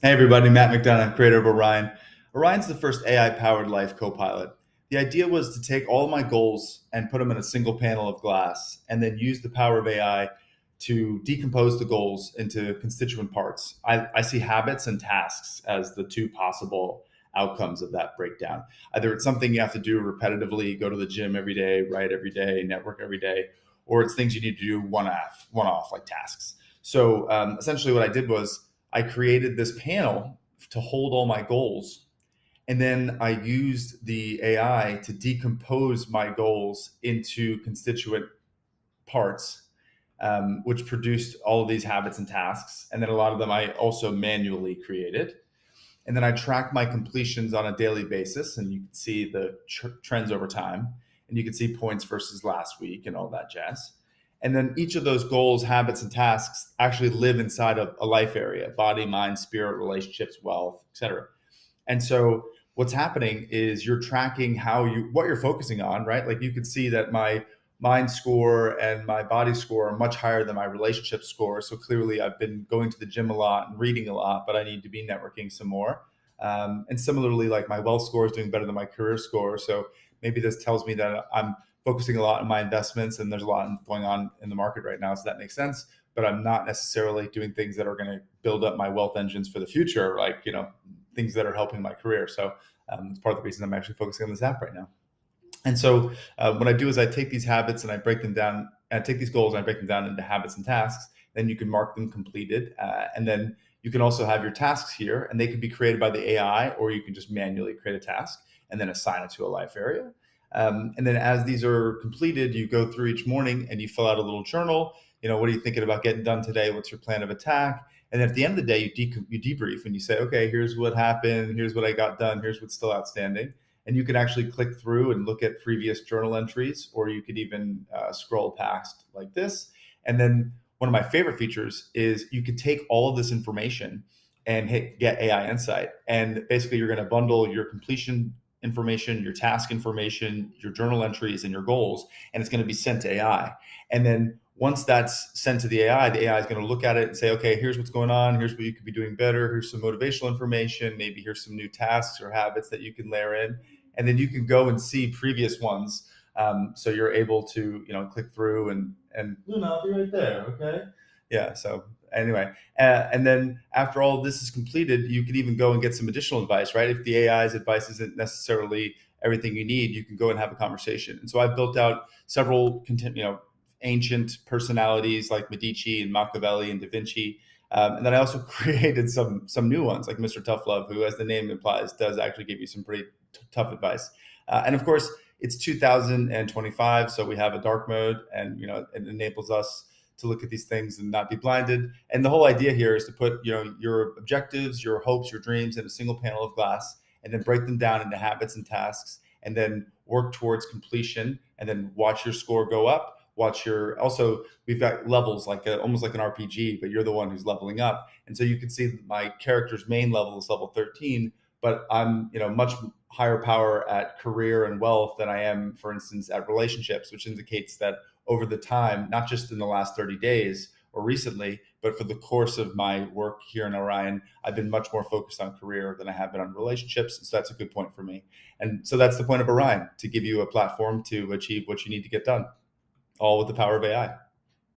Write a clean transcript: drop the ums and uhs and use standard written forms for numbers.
Hey everybody, Matt McDonough, creator of Orion. Orion's the first AI-powered life copilot. The idea was to take all of my goals and put them in a single panel of glass, and then use the power of AI to decompose the goals into constituent parts. I see habits and tasks as the two possible outcomes of that breakdown. Either it's something you have to do repetitively, go to the gym every day, write every day, network every day, or it's things you need to do one off like tasks. So essentially, what I did was I created this panel to hold all my goals. And then I used the AI to decompose my goals into constituent parts, which produced all of these habits and tasks. And then a lot of them I also manually created. And then I track my completions on a daily basis, and you can see the trends over time, and you can see points versus last week and all that jazz. And then each of those goals, habits, and tasks actually live inside of a life area: body, mind, spirit, relationships, wealth, etc. And so what's happening is you're tracking what you're focusing on, right? Like you can see that my mind score and my body score are much higher than my relationship score. So clearly I've been going to the gym a lot and reading a lot, but I need to be networking some more. And similarly, like my wealth score is doing better than my career score. So maybe this tells me that I'm focusing a lot on my investments, and there's a lot going on in the market right now. So that makes sense. But I'm not necessarily doing things that are going to build up my wealth engines for the future, like, things that are helping my career. So it's part of the reason I'm actually focusing on this app right now. And so what I do is I take these habits and I break them down. I take these goals and I break them down into habits and tasks. Then you can mark them completed, and then you can also have your tasks here, and they can be created by the AI, or you can just manually create a task and then assign it to a life area. And then as these are completed, you go through each morning and you fill out a little journal. What are you thinking about getting done today? What's your plan of attack? And then at the end of the day, you debrief and you say, okay, here's what happened. Here's what I got done. Here's what's still outstanding. And you can actually click through and look at previous journal entries, or you could even scroll past like this. And then one of my favorite features is you could take all of this information and hit get AI insight. And basically, you're going to bundle your completion information, your task information, your journal entries, and your goals, and it's going to be sent to AI. And then once that's sent to the AI is going to look at it and say, okay, here's what's going on. Here's what you could be doing better. Here's some motivational information. Maybe here's some new tasks or habits that you can layer in. And then you can go and see previous ones. So you're able to, click through and Luna, I'll be right there. Okay. Yeah. So anyway, and then after all of this is completed, you could even go and get some additional advice, right? If the AI's advice isn't necessarily everything you need, you can go and have a conversation. And so I've built out several ancient personalities like Medici and Machiavelli and Da Vinci. And then I also created some new ones like Mr. Tough Love, who, as the name implies, does actually give you some pretty tough advice. And of course, it's 2025, so we have a dark mode, and it enables us to look at these things and not be blinded. And the whole idea here is to put your objectives, your hopes, your dreams in a single panel of glass, and then break them down into habits and tasks, and then work towards completion, and then watch your score go up. We've got levels like almost like an RPG, but you're the one who's leveling up. And so you can see my character's main level is level 13, but I'm much higher power at career and wealth than I am, for instance, at relationships, which indicates that over the time, not just in the last 30 days or recently, but for the course of my work here in Orion, I've been much more focused on career than I have been on relationships. So that's a good point for me. And so that's the point of Orion, to give you a platform to achieve what you need to get done, all with the power of AI.